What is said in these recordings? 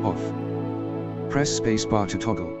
Off. Press spacebar to toggle.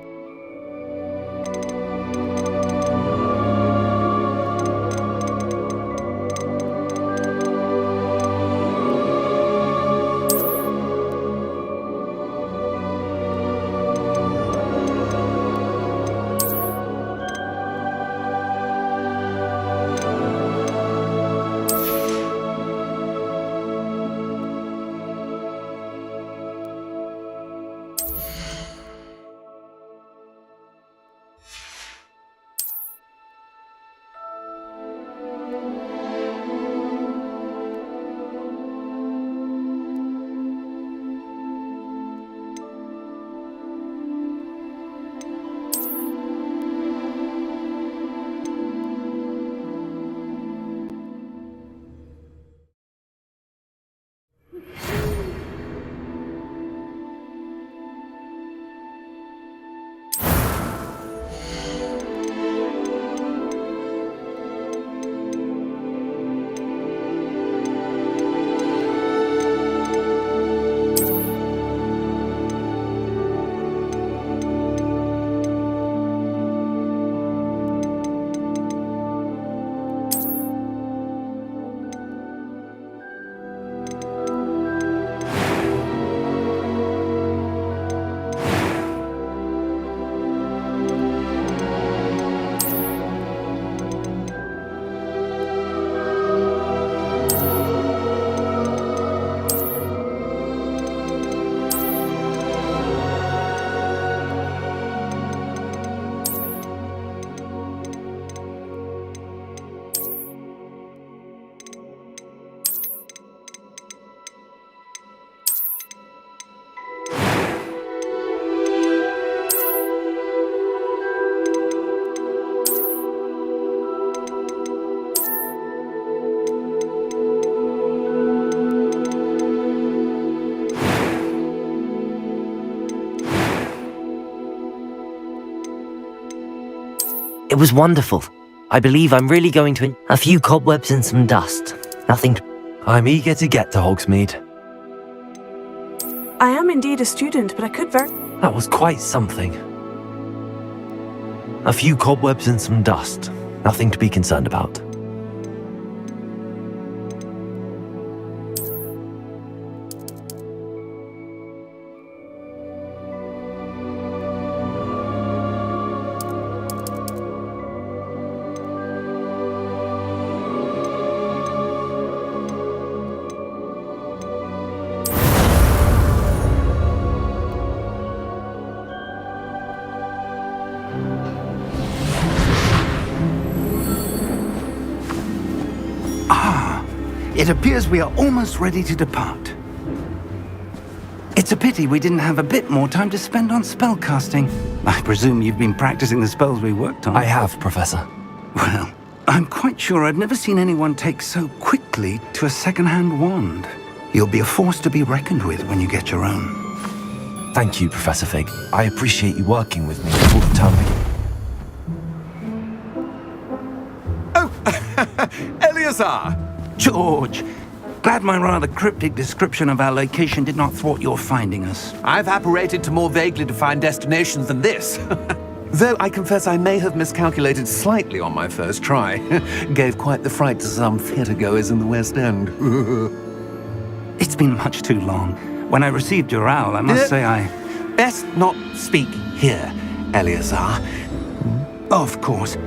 It was wonderful. I believe I'm really going to... A few cobwebs and some dust. Nothing to... I'm eager to get to Hogsmeade. I am indeed a student, but I could That was quite something. A few cobwebs and some dust. Nothing to be concerned about. It appears we are almost ready to depart. It's a pity we didn't have a bit more time to spend on spellcasting. I presume you've been practicing the spells we worked on. I have, Professor. Well, I'm quite sure I've never seen anyone take so quickly to a second-hand wand. You'll be a force to be reckoned with when you get your own. Thank you, Professor Fig. I appreciate you working with me all the time. Oh, Eleazar! George! Glad my rather cryptic description of our location did not thwart your finding us. I've apparated to more vaguely defined destinations than this. Though I confess I may have miscalculated slightly on my first try. Gave quite the fright to some theatre-goers in the West End. It's been much too long. When I received your owl, I must say I... Best not speak here, Eleazar. Of course.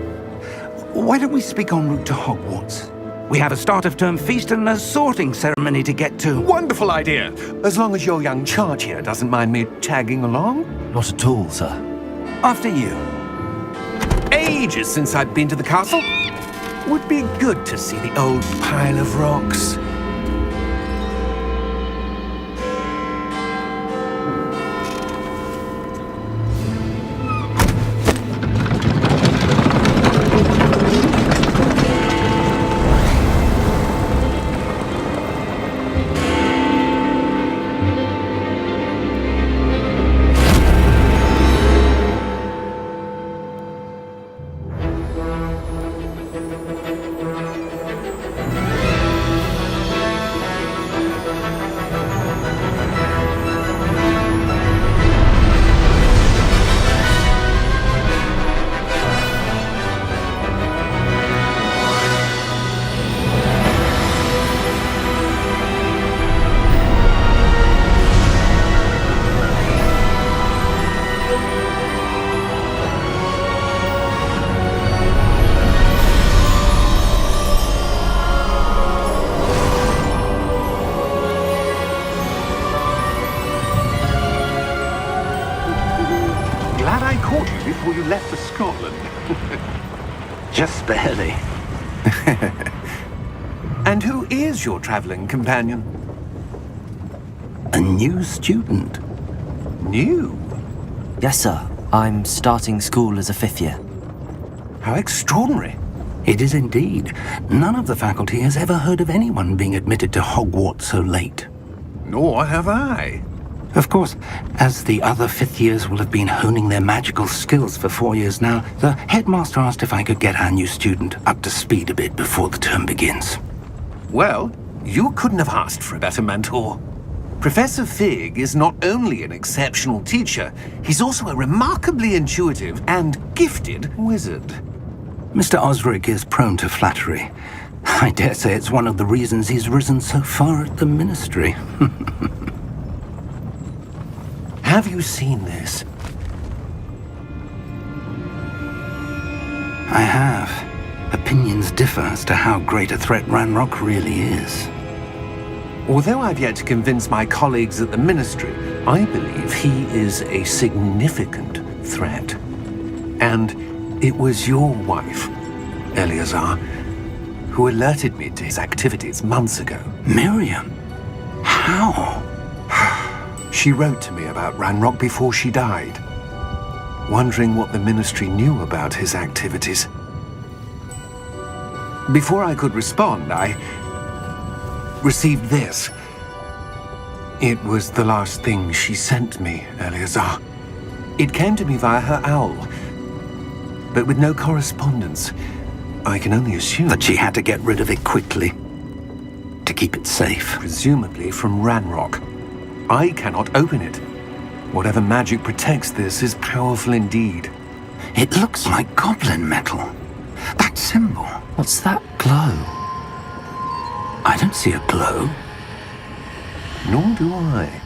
Why don't we speak en route to Hogwarts? We have a start-of-term feast and a sorting ceremony to get to. Wonderful idea! As long as your young charge here doesn't mind me tagging along. Not at all, sir. After you. Ages since I've been to the castle. Would be good to see the old pile of rocks. caught you before you left for Scotland. Just barely. And who is your traveling companion? A new student. New? Yes, sir. I'm starting school as a 5th year. How extraordinary. It is indeed. None of the faculty has ever heard of anyone being admitted to Hogwarts so late. Nor have I. Of course, as the other 5th years will have been honing their magical skills for 4 years now, the headmaster asked if I could get our new student up to speed a bit before the term begins. Well, you couldn't have asked for a better mentor. Professor Fig is not only an exceptional teacher, he's also a remarkably intuitive and gifted wizard. Mr. Osric is prone to flattery. I dare say it's one of the reasons he's risen so far at the ministry. Have you seen this? I have. Opinions differ as to how great a threat Ranrock really is. Although I've yet to convince my colleagues at the Ministry, I believe he is a significant threat. And it was your wife, Eleazar, who alerted me to his activities months ago. Miriam? How? She wrote to me about Ranrock before she died, wondering what the Ministry knew about his activities. Before I could respond, I received this. It was the last thing she sent me, Eleazar. It came to me via her owl, but with no correspondence. I can only assume That she had to get rid of it quickly. To keep it safe. presumably from Ranrock. I cannot open it. Whatever magic protects this is powerful indeed. It looks like goblin metal. That symbol. What's that glow? I don't see a glow. Nor do I.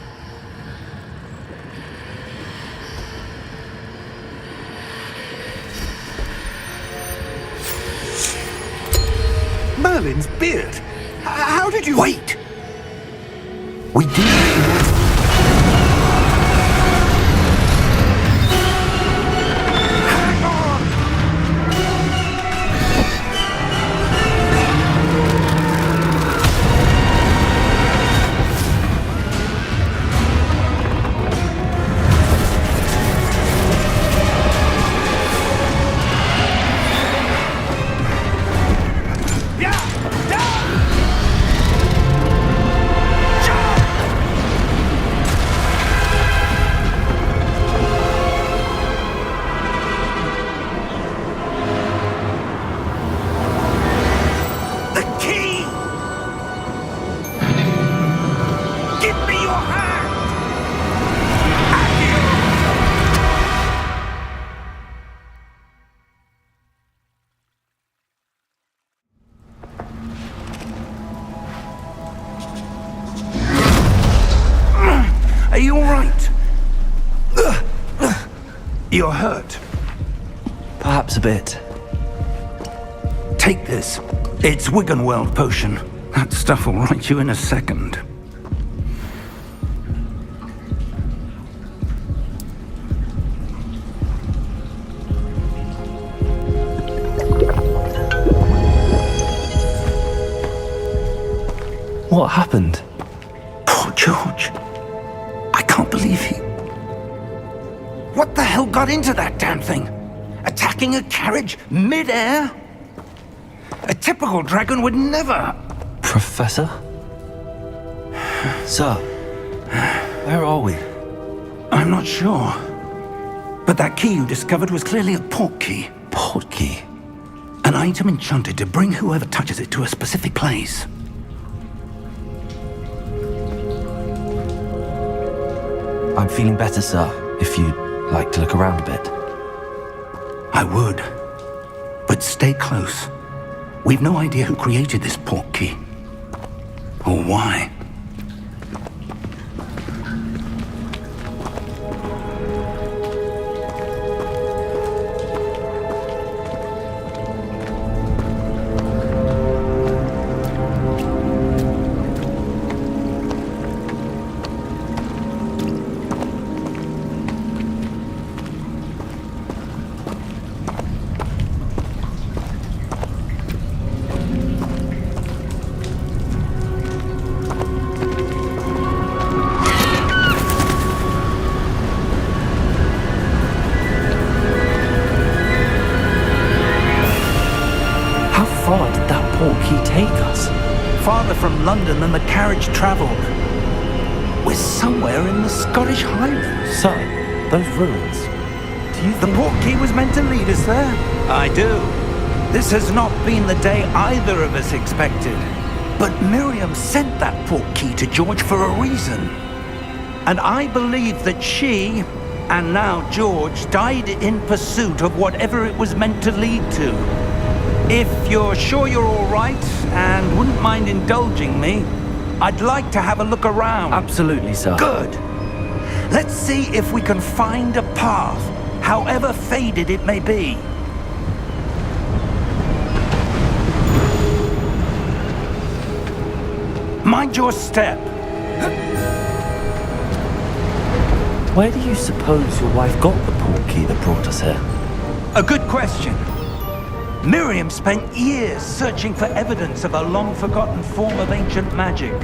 Merlin's beard! How did you... Wait! We do. Are you all right? You're hurt. Perhaps a bit. Take this. It's Wiggenweld potion. That stuff will right you in a second. What happened? Poor George. I can't believe he... What the hell got into that damn thing? Attacking a carriage mid-air? A typical dragon would never... Professor? Sir, where are we? I'm not sure. But that key you discovered was clearly a port key. Port key? An item enchanted to bring whoever touches it to a specific place. I'm feeling better, sir, if you'd like to look around a bit. I would. But stay close. We've no idea who created this port key. Or why. from London than the carriage travelled. We're somewhere in the Scottish Highlands. Sir, those ruins. Do you The think... portkey was meant to lead us there? I do. This has not been the day either of us expected. But Miriam sent that portkey to George for a reason. And I believe that she, and now George, died in pursuit of whatever it was meant to lead to. If you're sure you're all right and wouldn't mind indulging me, I'd like to have a look around. Absolutely, sir. Good. Let's see if we can find a path, however faded it may be. Mind your step. Where do you suppose your wife got the portkey that brought us here? A good question. Miriam spent years searching for evidence of a long-forgotten form of ancient magic.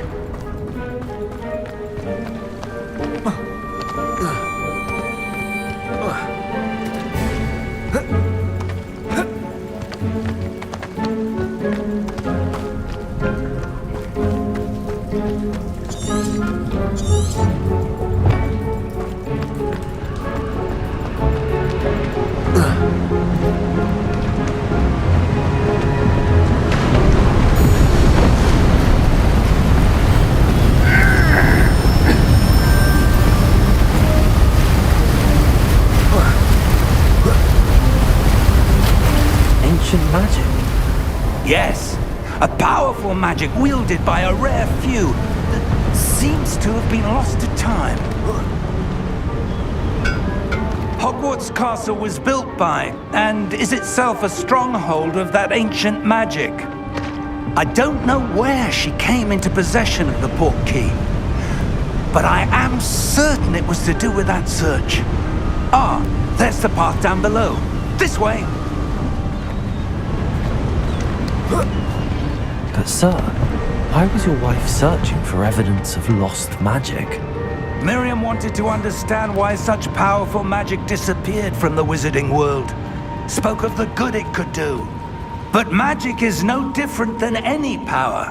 Ancient magic? Yes, a powerful magic wielded by a rare few that seems to have been lost to time. Hogwarts Castle was built by, and is itself a stronghold of that ancient magic. I don't know where she came into possession of the portkey, but I am certain it was to do with that search. Ah, there's the path down below. This way. But sir, why was your wife searching for evidence of lost magic? Miriam wanted to understand why such powerful magic disappeared from the wizarding world. Spoke of the good it could do. But magic is no different than any power.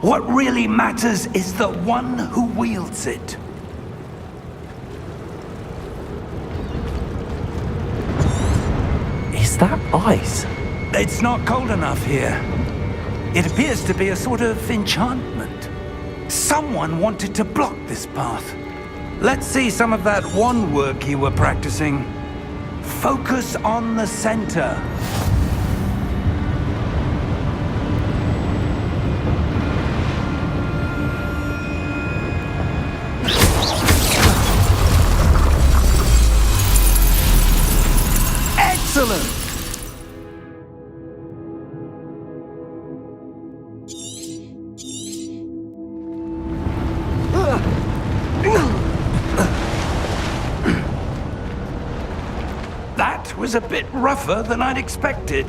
What really matters is the one who wields it. Is that ice? It's not cold enough here. It appears to be a sort of enchantment. Someone wanted to block this path. Let's see some of that wand work you were practicing. Focus on the center. Excellent! That was a bit rougher than I'd expected.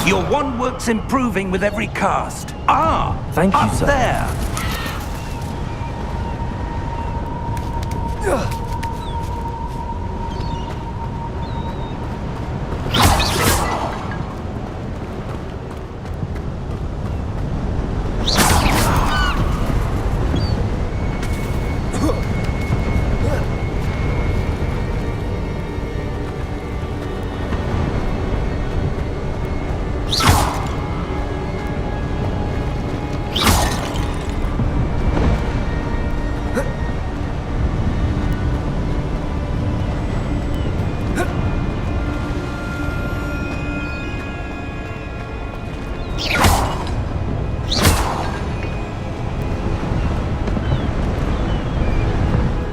Your wand work's improving with every cast. Ah! Thank you, up sir. there!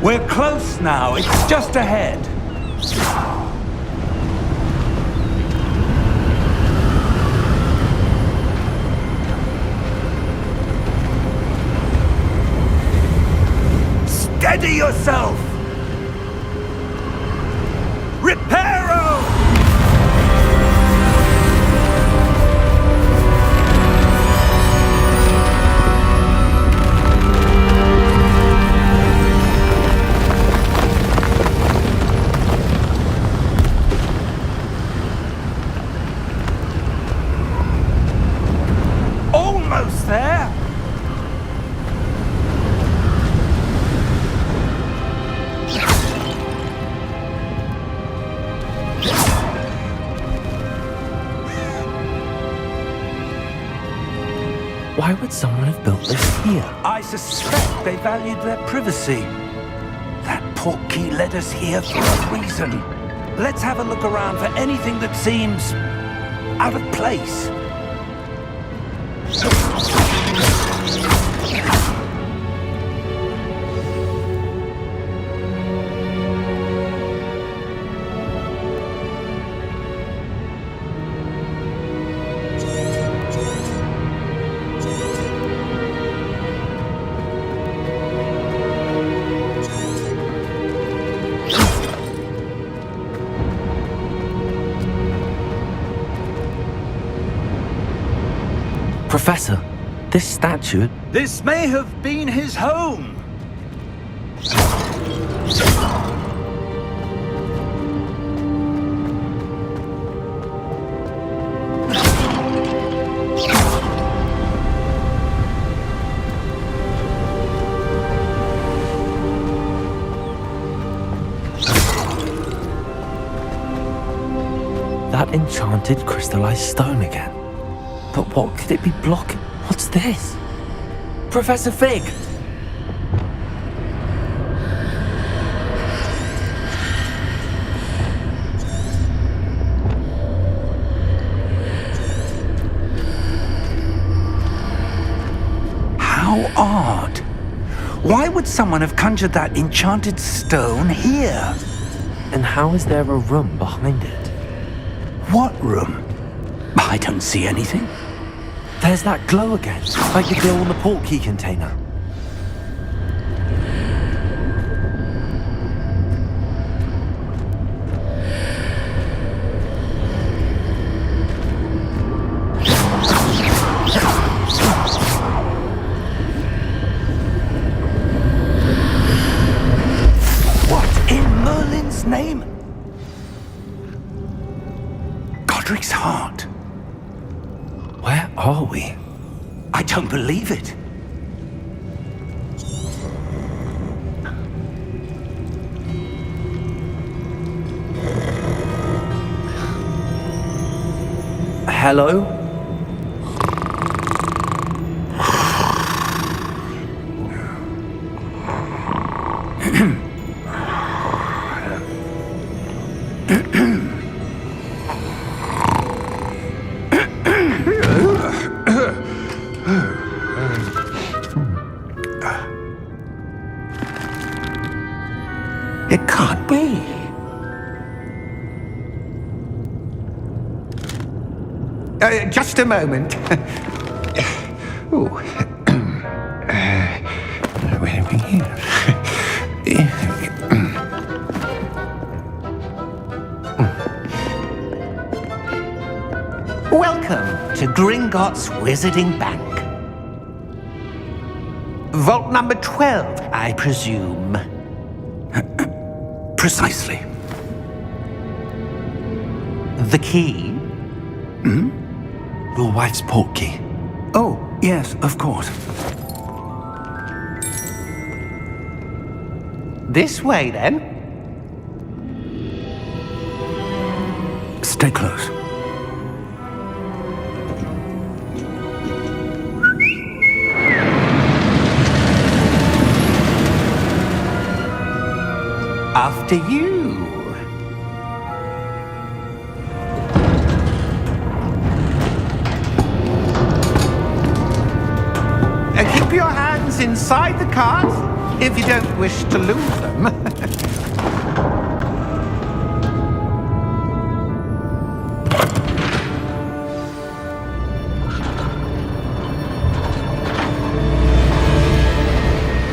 We're close now. It's just ahead. Steady yourself! Reparo! close there. Why would someone have built this here? I suspect they valued their privacy. That portkey led us here for a reason. Let's have a look around for anything that seems out of place. Professor, this statue... This may have been his home. That enchanted crystallized stone again. But what could it be blocking? What's this? Professor Fig! How odd. Why would someone have conjured that enchanted stone here? And how is there a room behind it? What room? I don't see anything. There's that glow again, like the glow on the portkey container. What in Merlin's name? Godric's heart. Where are we? I don't believe it. Hello? It can't be. Just a moment. Ooh. Where are we here? Welcome to Gringotts Wizarding Bank. Vault number 12, I presume. Precisely. The key? Your wife's portkey. Oh, yes, of course. This way, then. Stay close. After you. Keep your hands inside the cart if you don't wish to lose them.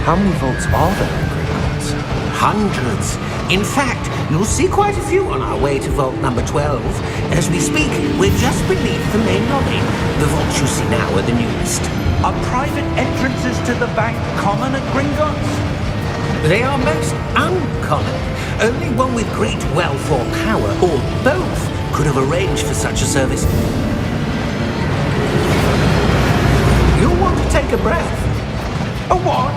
How many vaults are there in Gringotts? Hundreds. In fact, you'll see quite a few on our way to vault number 12. As we speak, we're just beneath the main lobby. The vaults you see now are the newest. Are private entrances to the bank common at Gringotts? They are most uncommon. Only one with great wealth or power, or both, could have arranged for such a service. You'll a breath. A what?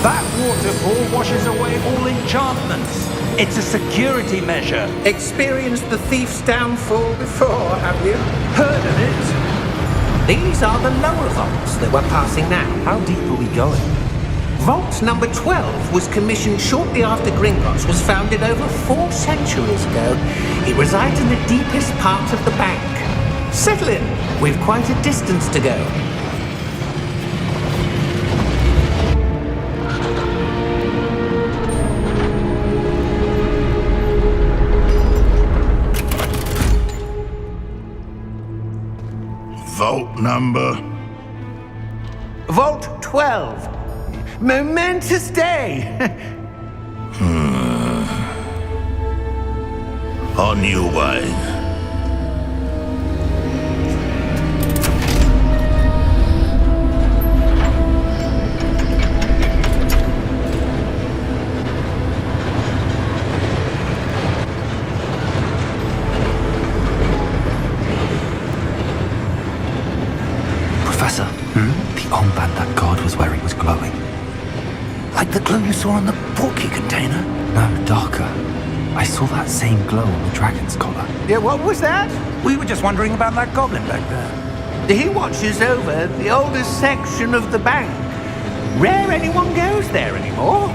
That waterfall washes away all enchantments. It's a security measure. Experienced the thief's downfall before, have you? Heard of it? These are the lower vaults that we're passing now. How deep are we going? Vault number 12 was commissioned shortly after Gringotts was founded over 4 centuries ago. It resides in the deepest part of the bank. Settle in. We've quite a distance to go. Vault number? Vault 12. Momentous day. On your way. Professor, the armband that guard was wearing was glowing. Like the glow you saw on the portkey container? No, darker. I saw that same glow on the dragon's collar. Yeah, what was that? We were just wondering about that goblin back there. He watches over the oldest section of the bank. Rare anyone goes there anymore.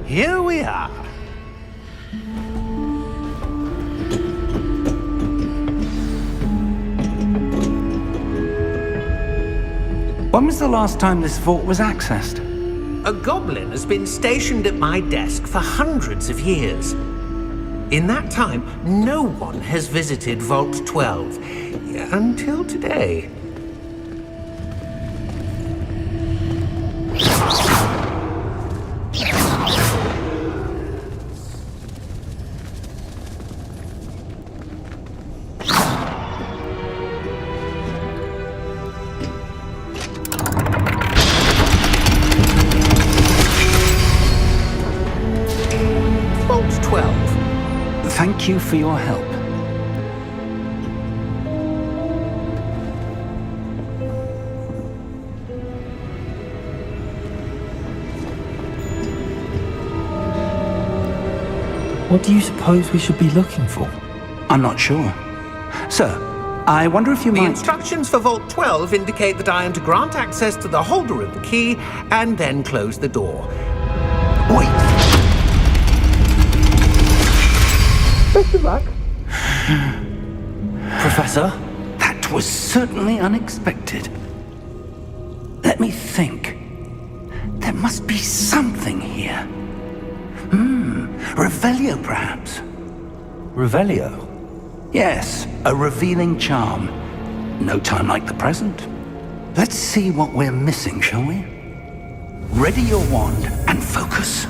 Here we are. When was the last time this vault was accessed? A goblin has been stationed at my desk for hundreds of years. In that time, no one has visited Vault 12 until today. Vault 12. Thank you for your help. What do you suppose we should be looking for? I'm not sure. Sir, I wonder if you The might... instructions for Vault 12 indicate that I am to grant access to the holder of the key and then close the door. Wait! Best of luck. Professor? That was certainly unexpected. Let me think. There must be something here. Revelio, perhaps? Revelio? Yes, a revealing charm. No time like the present. Let's see what we're missing, shall we? Ready your wand and focus.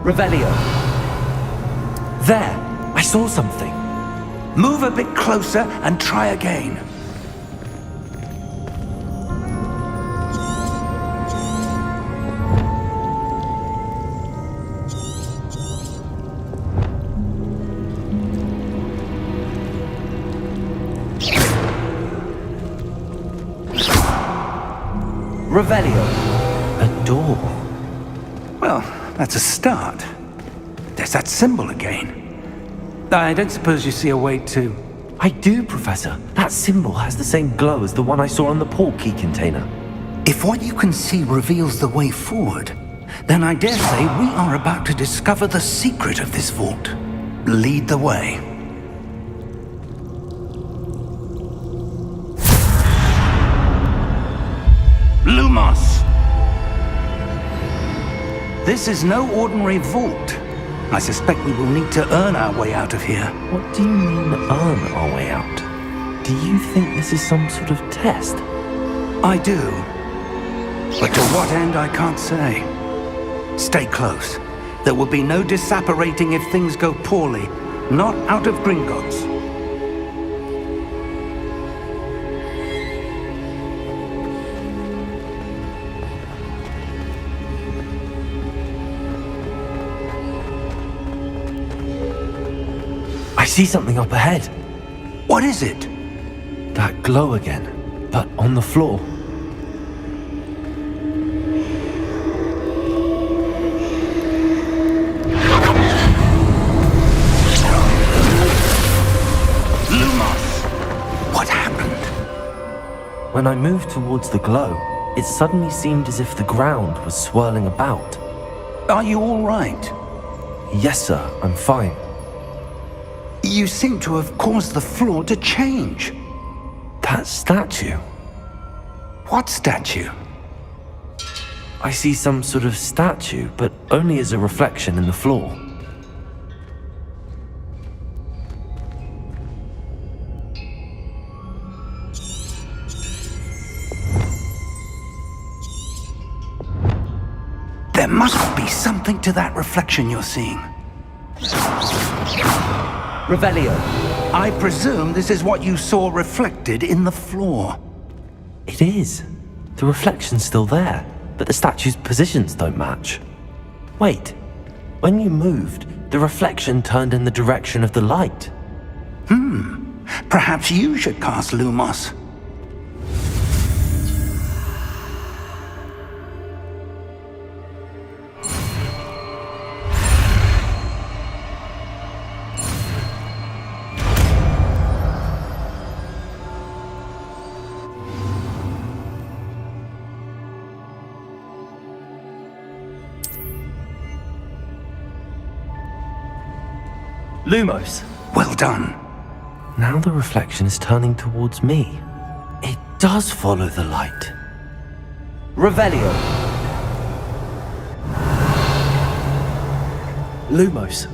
Revelio. There! I saw something. Move a bit closer and try again. Revelio. A door. Well, that's a start. There's that symbol again. I don't suppose you see a way to I do, Professor. That symbol has the same glow as the one I saw on the port key container. If what you can see reveals the way forward, then I dare say we are about to discover the secret of this vault. Lead the way. Lumos! This is no ordinary vault. I suspect we will need to earn our way out of here. What do you mean, earn our way out? Do you think this is some sort of test? I do. But to what end, I can't say. Stay close. There will be no disapparating if things go poorly. Not out of Gringotts. I see something up ahead. What is it? That glow again, but on the floor. What happened? When I moved towards the glow, it suddenly seemed as if the ground was swirling about. Are you all right? Yes, sir, I'm fine. You seem to have caused the floor to change. That statue. What statue? I see some sort of statue, but only as a reflection in the floor. There must be something to that reflection you're seeing. Revelio. I presume this is what you saw reflected in the floor. It is. The reflection's still there, but the statue's positions don't match. Wait. When you moved, the reflection turned in the direction of the light. Perhaps you should cast Lumos. Lumos. Well done. Now the reflection is turning towards me. It does follow the light. Revelio. Lumos.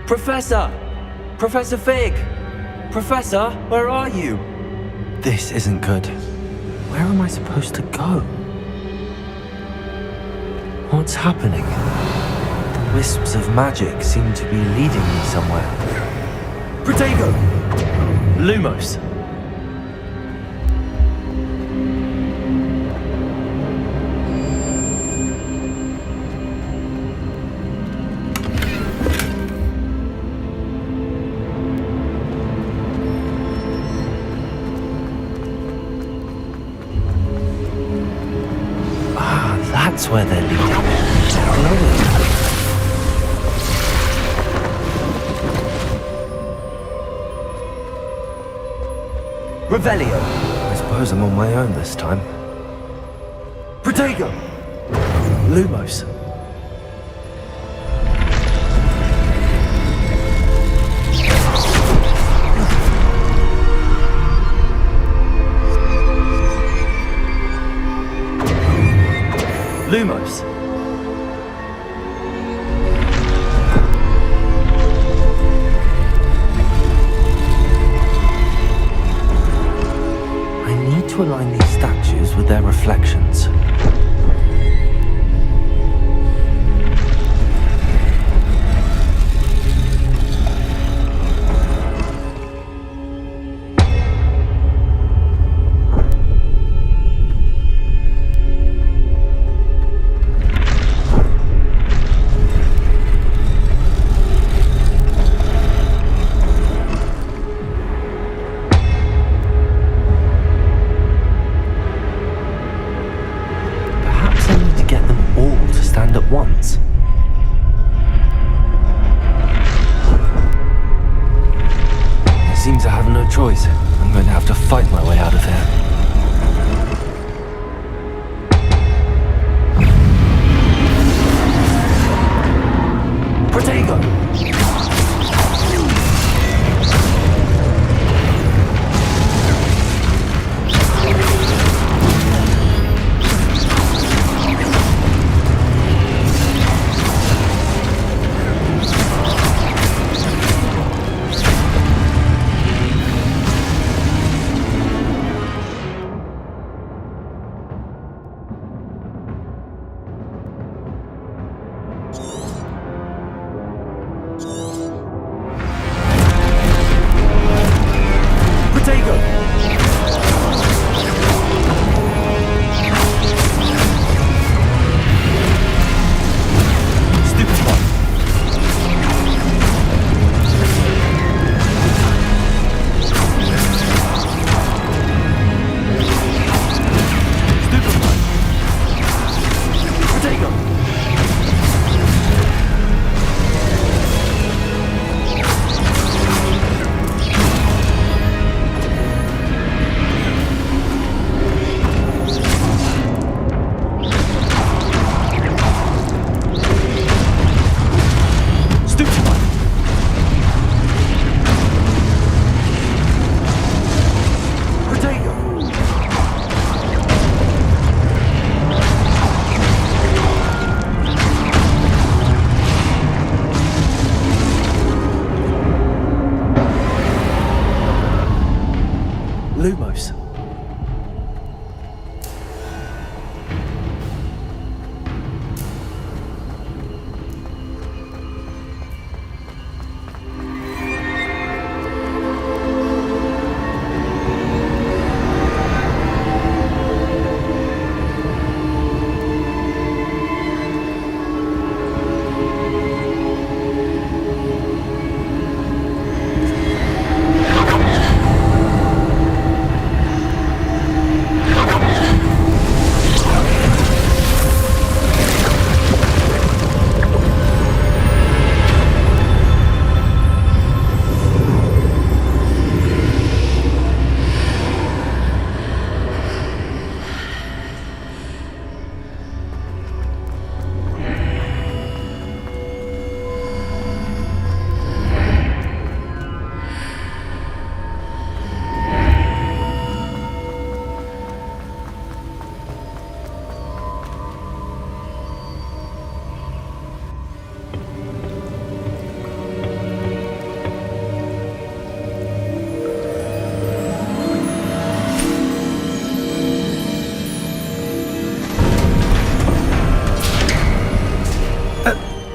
Professor! Professor Fig! Professor, where are you? This isn't good. Where am I supposed to go? What's happening? The wisps of magic seem to be leading me somewhere. Protego! Lumos! That's where they're leading. Glowing. Revelio. I suppose I'm on my own this time. Protego. Lumos. Lumos. I need to align these statues with their reflections. Once. I seem to have no choice. I'm going to have to fight my way out of here. Protego!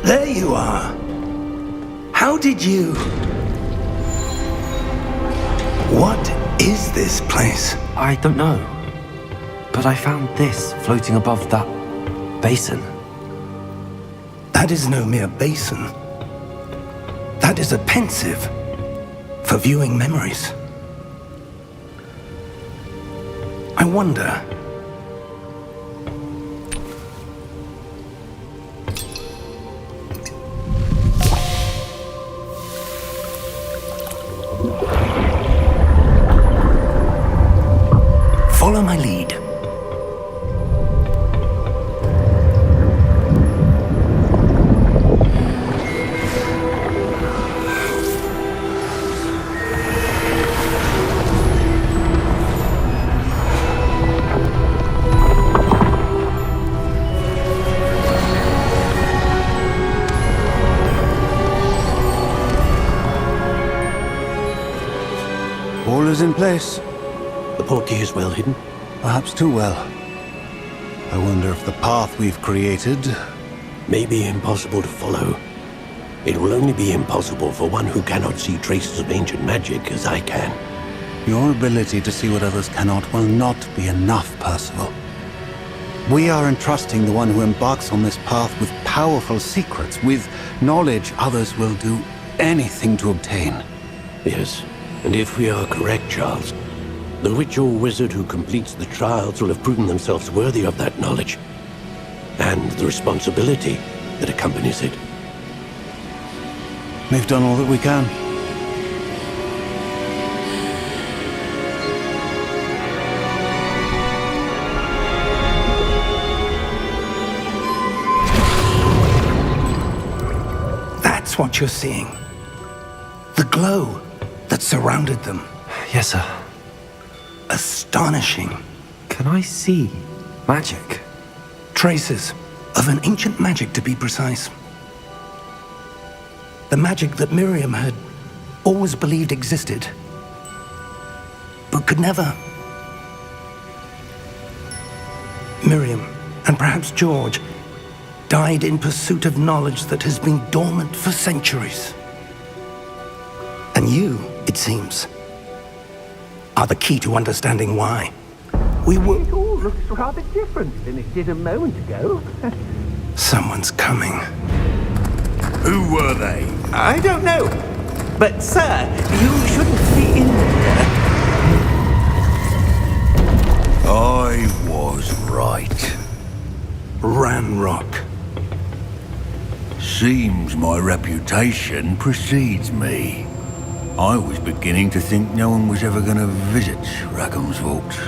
There you are. How did you... What is this place? I don't know. But I found this floating above that basin. That is no mere basin. That is a pensive for viewing memories. I wonder... Follow my lead. All is in place. The portkey is well hidden. Perhaps too well. I wonder if the path we've created... May be impossible to follow. It will only be impossible for one who cannot see traces of ancient magic as I can. Your ability to see what others cannot will not be enough, Percival. We are entrusting the one who embarks on this path with powerful secrets, with knowledge others will do anything to obtain. Yes, and if we are correct, Charles, the witch or wizard who completes the trials will have proven themselves worthy of that knowledge, and the responsibility that accompanies it. We've done all that we can. That's what you're seeing. The glow that surrounded them. Yes, sir. Astonishing. Can I see magic? Traces of an ancient magic, to be precise. The magic that Miriam had always believed existed, but could never. Miriam, and perhaps George, died in pursuit of knowledge that has been dormant for centuries. And you, it seems, are the key to understanding why. We will... It all looks rather different than it did a moment ago. Someone's coming. Who were they? I don't know. But, sir, you shouldn't be in there. I was right. Ranrock. Seems my reputation precedes me. I was beginning to think no one was ever going to visit Rackham's vault.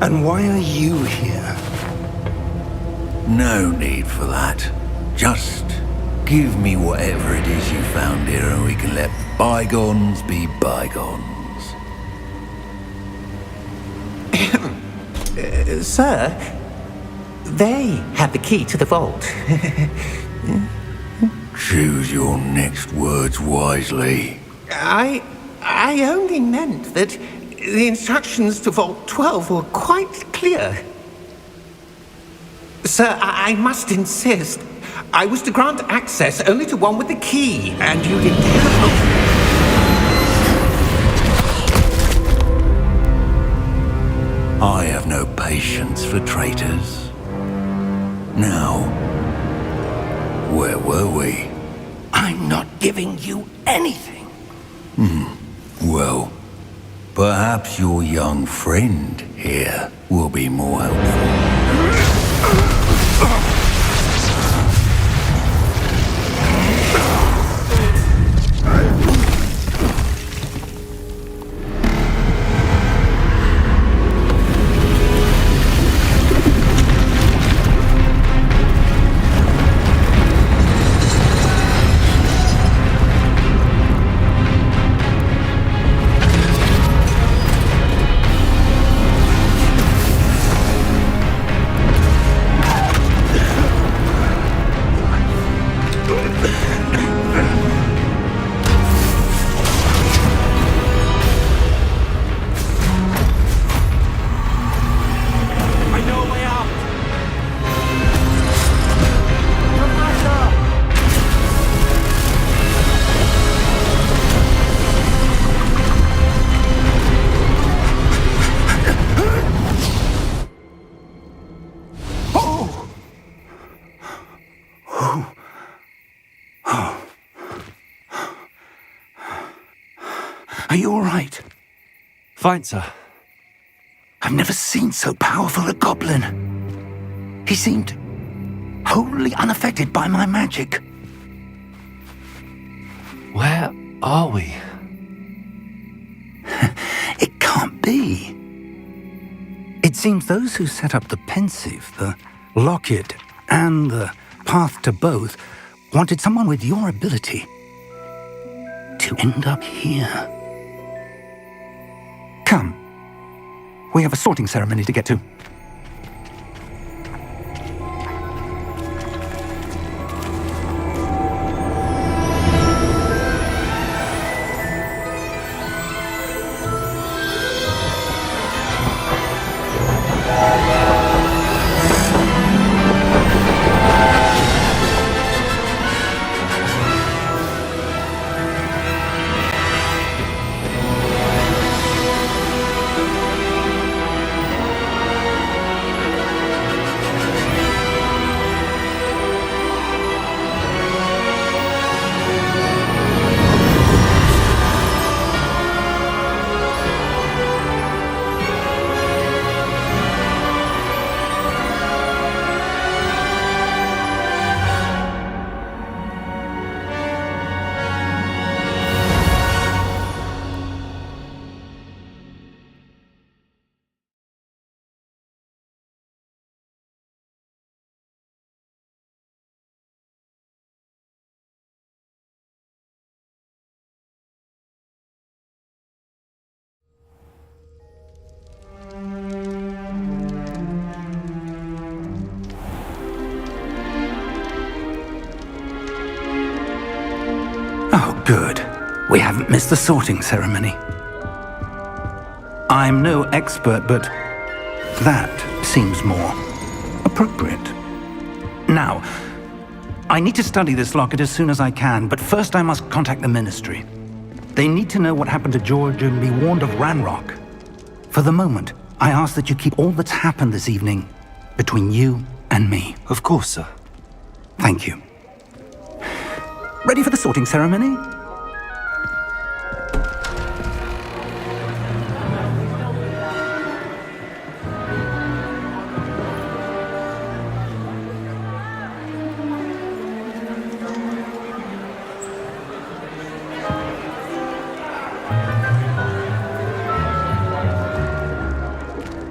And why are you here? No need for that. Just give me whatever it is you found here and we can let bygones be bygones. Sir, they have the key to the vault. Choose your next words wisely. I only meant that the instructions to Vault 12 were quite clear. Sir, I must insist. I was to grant access only to one with the key, and you did not. I have no patience for traitors. Now, where were we? I'm not giving you anything. Well, perhaps your young friend here will be more helpful. Are you all right? Fine, sir. I've never seen so powerful a goblin. He seemed wholly unaffected by my magic. Where are we? It can't be. It seems those who set up the pensive, the locket, and the path to both wanted someone with your ability to end up here. Come. We have a sorting ceremony to get to. Oh, good. We haven't missed the sorting ceremony. I'm no expert, but that seems more appropriate. Now, I need to study this locket as soon as I can, but first I must contact the Ministry. They need to know what happened to George and be warned of Ranrock. For the moment, I ask that you keep all that's happened this evening between you and me. Of course, sir. Thank you. Ready for the sorting ceremony?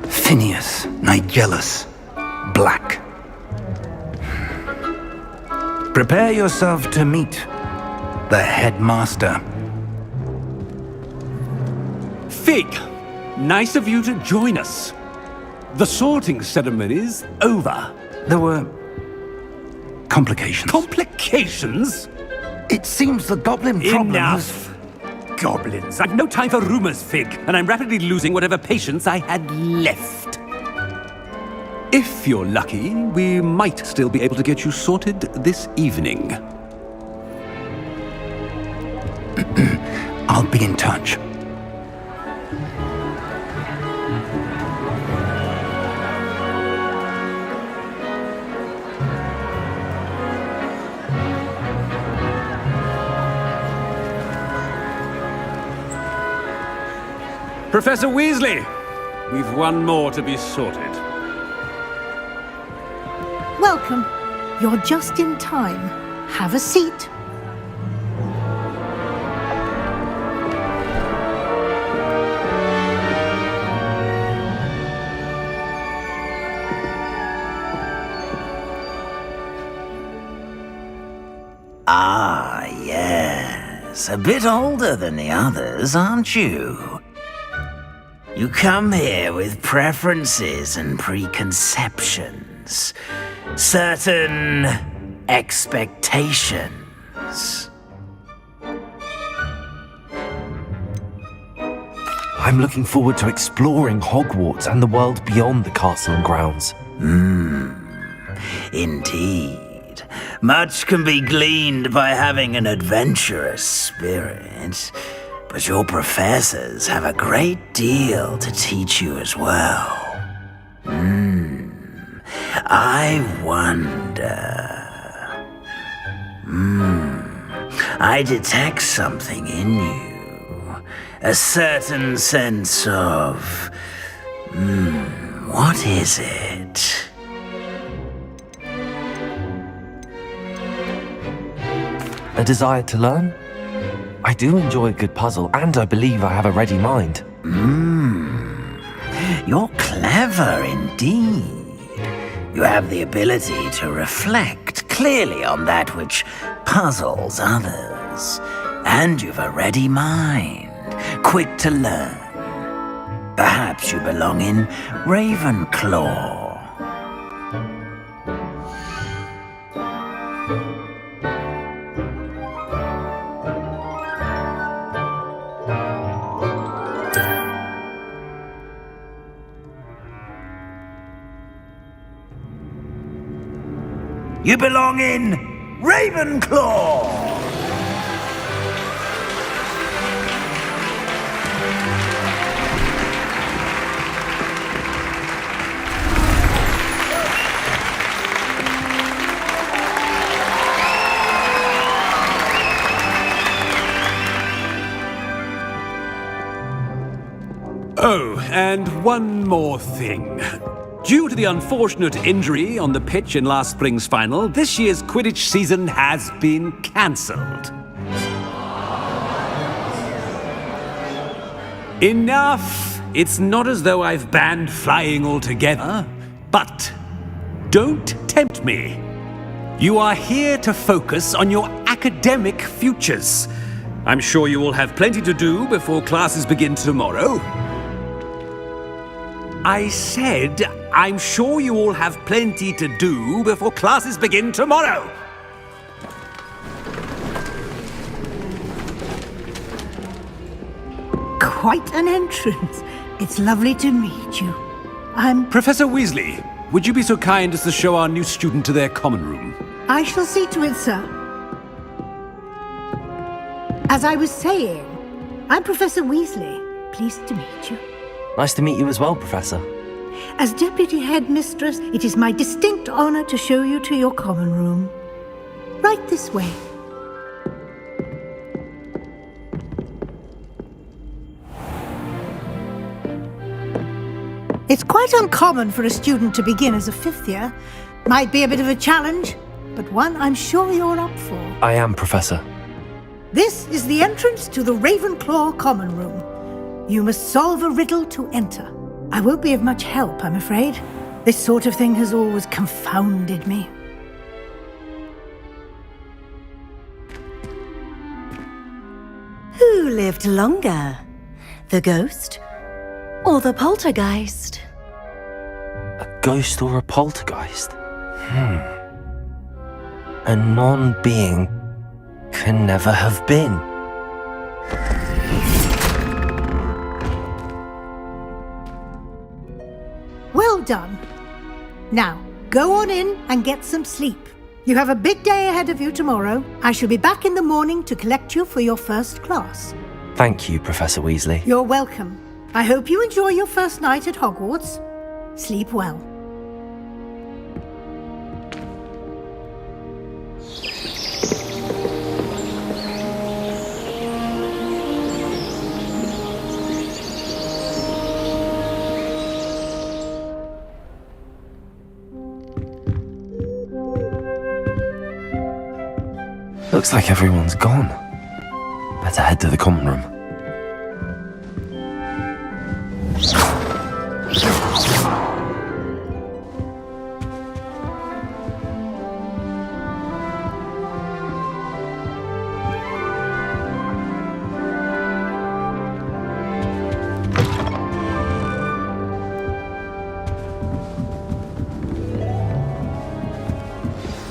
Phineas Nigellus Black. Prepare yourself to meet the headmaster. Fig, nice of you to join us. The sorting ceremony's over. There were complications. Complications? It seems the goblin problem Enough! Goblins. I've no time for rumors, Fig, and I'm rapidly losing whatever patience I had left. If you're lucky, we might still be able to get you sorted this evening. I'll be in touch. Professor Weasley, we've one more to be sorted. Welcome. You're just in time. Have a seat. Ah, yes. A bit older than the others, aren't you? You come here with preferences and preconceptions. Certain expectations. I'm looking forward to exploring Hogwarts and the world beyond the castle and grounds. Indeed. Much can be gleaned by having an adventurous spirit, but your professors have a great deal to teach you as well. I wonder... I detect something in you A certain sense of... what is it? A desire to learn? I do enjoy a good puzzle, and I believe I have a ready mind. You're clever indeed. You have the ability to reflect clearly on that which puzzles others. And you've a ready mind, quick to learn. Perhaps you belong in Ravenclaw. You belong in Ravenclaw! Oh, and one more thing. Due to the unfortunate injury on the pitch in last spring's final, this year's Quidditch season has been cancelled. Enough! It's not as though I've banned flying altogether, but don't tempt me. You are here to focus on your academic futures. I'm sure you will have plenty to do before classes begin tomorrow. I said, I'm sure you all have plenty to do before classes begin tomorrow. Quite an entrance. It's lovely to meet you. I'm... Professor Weasley, would you be so kind as to show our new student to their common room? I shall see to it, sir. As I was saying, I'm Professor Weasley. Pleased to meet you. Nice to meet you as well, Professor. As Deputy Headmistress, it is my distinct honor to show you to your common room. Right this way. It's quite uncommon for a student to begin as a fifth year. Might be a bit of a challenge, but one I'm sure you're up for. I am, Professor. This is the entrance to the Ravenclaw common room. You must solve a riddle to enter. I won't be of much help, I'm afraid. This sort of thing has always confounded me. Who lived longer? The ghost or the poltergeist? A ghost or a poltergeist? A non-being can never have been. Well done. Now, go on in and get some sleep. You have a big day ahead of you tomorrow. I shall be back in the morning to collect you for your first class. Thank you, Professor Weasley. You're welcome. I hope you enjoy your first night at Hogwarts. Sleep well. Looks like everyone's gone. Better head to the common room.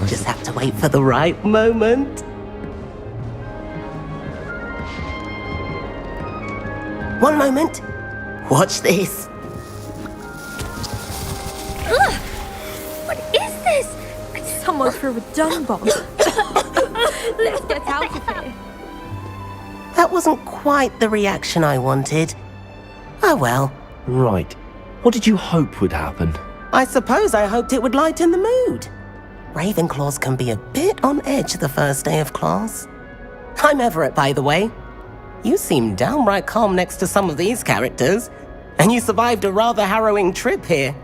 Just have to wait for the right moment. One moment. Watch this. Ugh! What is this? Someone threw a dung bomb. Let's get out of here. That wasn't quite the reaction I wanted. Oh well. Right. What did you hope would happen? I suppose I hoped it would lighten the mood. Ravenclaws can be a bit on edge the first day of class. I'm Everett, by the way. You seem downright calm next to some of these characters. And you survived a rather harrowing trip here.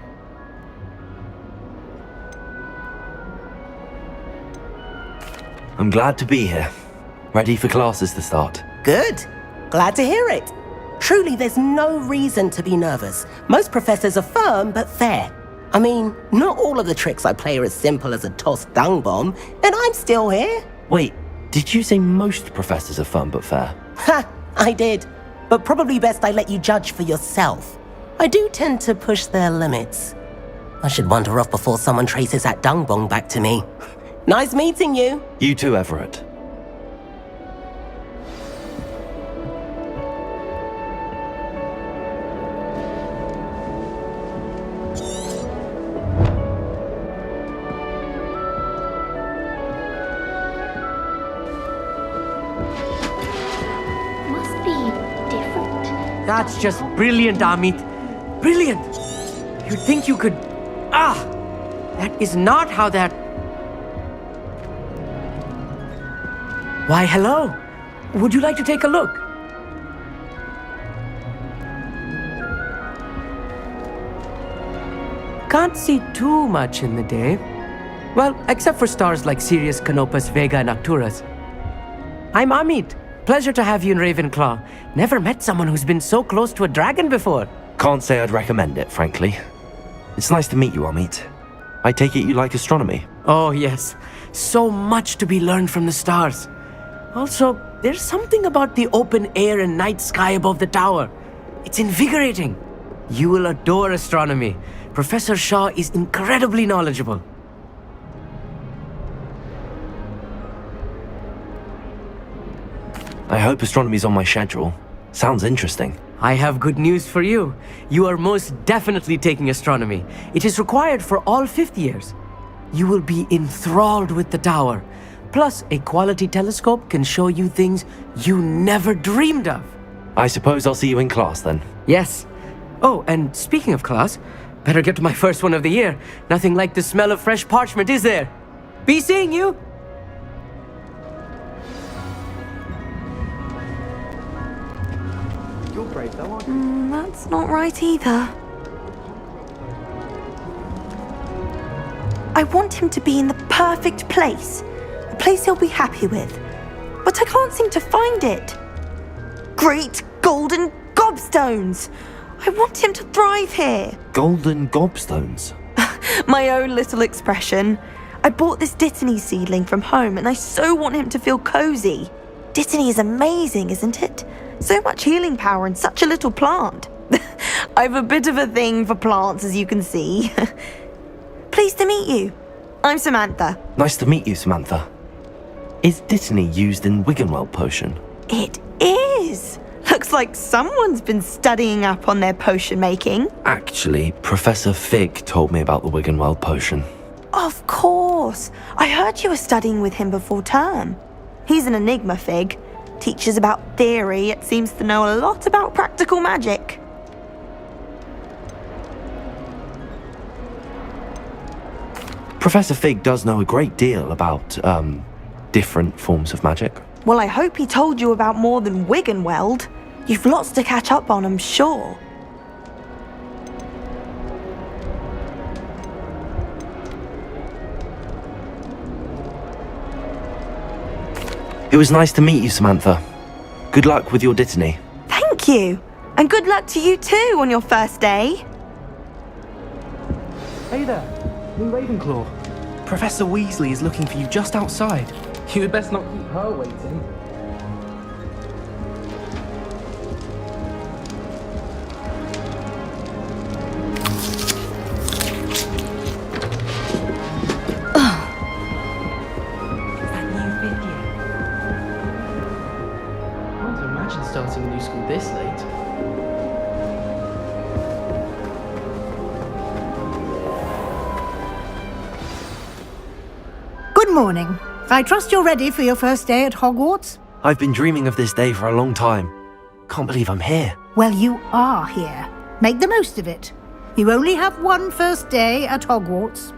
I'm glad to be here. Ready for classes to start. Good. Glad to hear it. Truly, there's no reason to be nervous. Most professors are firm but fair. I mean, not all of the tricks I play are as simple as a tossed dung bomb, and I'm still here. Wait, did you say most professors are firm but fair? Ha! I did. But probably best I let you judge for yourself. I do tend to push their limits. I should wander off before someone traces that dung bomb back to me. Nice meeting you. You too, Everett. Must be different. That's just brilliant, Amit. Brilliant! You'd think you could... That is not how that... Why, hello. Would you like to take a look? Can't see too much in the day. Well, except for stars like Sirius, Canopus, Vega, and Arcturus. I'm Amit. Pleasure to have you in Ravenclaw. Never met someone who's been so close to a dragon before. Can't say I'd recommend it, frankly. It's nice to meet you, Amit. I take it you like astronomy? Oh, yes. So much to be learned from the stars. Also, there's something about the open air and night sky above the tower. It's invigorating. You will adore astronomy. Professor Shaw is incredibly knowledgeable. I hope astronomy's on my schedule. Sounds interesting. I have good news for you. You are most definitely taking astronomy. It is required for all fifth years. You will be enthralled with the tower. Plus, a quality telescope can show you things you never dreamed of. I suppose I'll see you in class then. Yes. Oh, and speaking of class, better get to my first one of the year. Nothing like the smell of fresh parchment, is there? Be seeing you! You're brave though, aren't you? That's not right either. I want him to be in the perfect place. A place he'll be happy with. But I can't seem to find it. Great golden gobstones! I want him to thrive here. Golden gobstones? My own little expression. I bought this Dittany seedling from home and I so want him to feel cozy. Dittany is amazing, isn't it? So much healing power in such a little plant. I've a bit of a thing for plants, as you can see. Pleased to meet you. I'm Samantha. Nice to meet you, Samantha. Is Dittany used in Wiggenweld potion? It is. Looks like someone's been studying up on their potion making. Actually, Professor Fig told me about the Wiggenweld potion. Of course. I heard you were studying with him before term. He's an enigma, Fig. Teaches about theory, yet seems to know a lot about practical magic. Professor Fig does know a great deal about, different forms of magic. Well, I hope he told you about more than Wiggenweld. You've lots to catch up on, I'm sure. It was nice to meet you, Samantha. Good luck with your Dittany. Thank you. And good luck to you too on your first day. Hey there, New Ravenclaw. Professor Weasley is looking for you just outside. You had best not keep her waiting. Starting a new school this late. Good morning. I trust you're ready for your first day at Hogwarts? I've been dreaming of this day for a long time. Can't believe I'm here. Well, you are here. Make the most of it. You only have one first day at Hogwarts.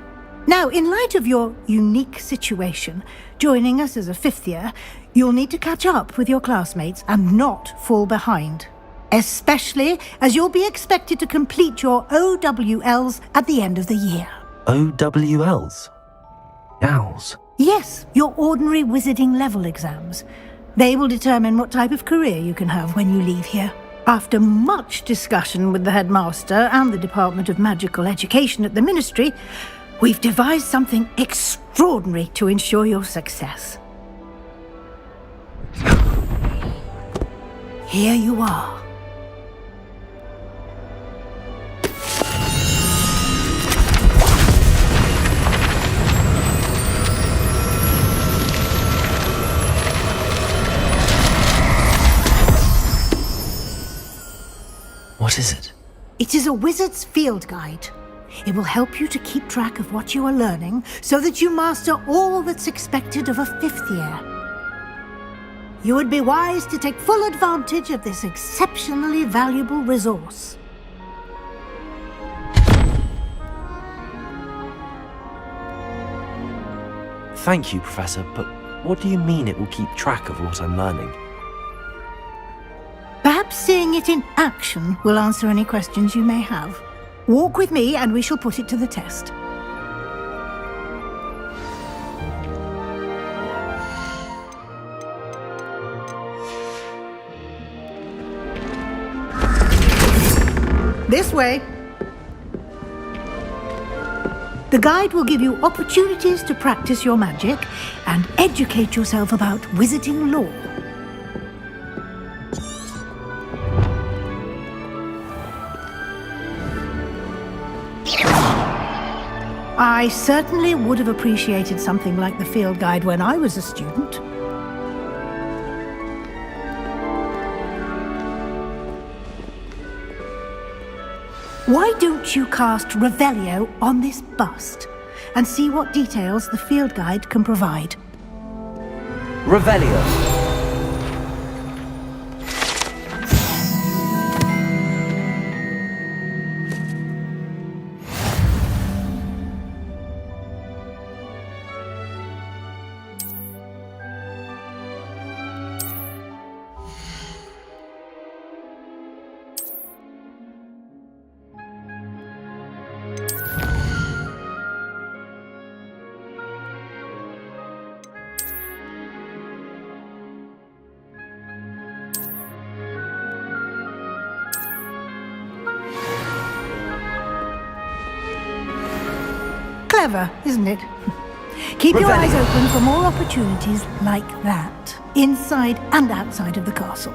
Now, in light of your unique situation, Joining us as a fifth year, you'll need to catch up with your classmates and not fall behind. Especially as you'll be expected to complete your OWLs at the end of the year. OWLs? Owls? Yes, your ordinary wizarding level exams. They will determine what type of career you can have when you leave here. After much discussion with the headmaster and the Department of Magical Education at the Ministry, we've devised something extraordinary to ensure your success. Here you are. What is it? It is a wizard's field guide. It will help you to keep track of what you are learning so that you master all that's expected of a fifth year. You would be wise to take full advantage of this exceptionally valuable resource. Thank you, Professor, but what do you mean it will keep track of what I'm learning? Perhaps seeing it in action will answer any questions you may have. Walk with me and we shall put it to the test. This way. The guide will give you opportunities to practice your magic and educate yourself about wizarding lore. I certainly would have appreciated something like the field guide when I was a student. Why don't you cast Revelio on this bust and see what details the field guide can provide? Revelio. Clever, isn't it? Keep your eyes open for more opportunities like that, inside and outside of the castle.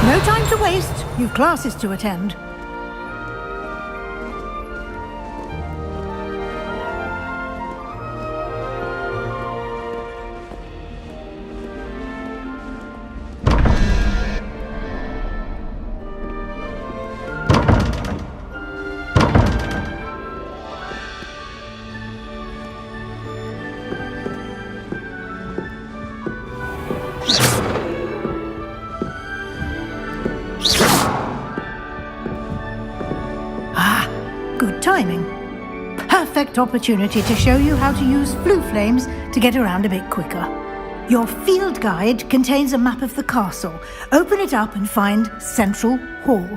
No time to waste. You've classes to attend. Good timing. Perfect opportunity to show you how to use flue flames to get around a bit quicker. Your field guide contains a map of the castle. Open it up and find Central Hall.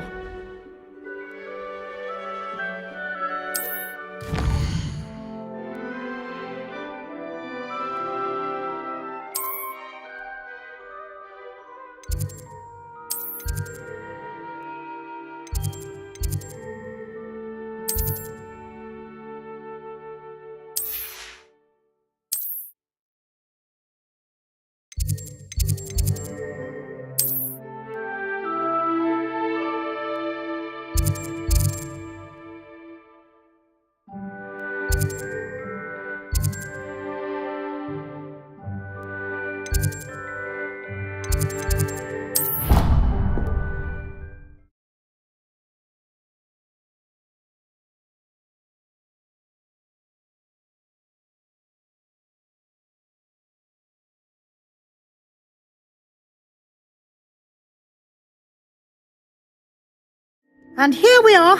And here we are.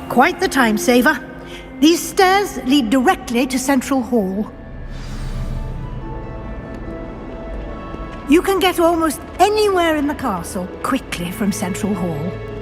Quite the time saver. These stairs lead directly to Central Hall. You can get almost anywhere in the castle quickly from Central Hall.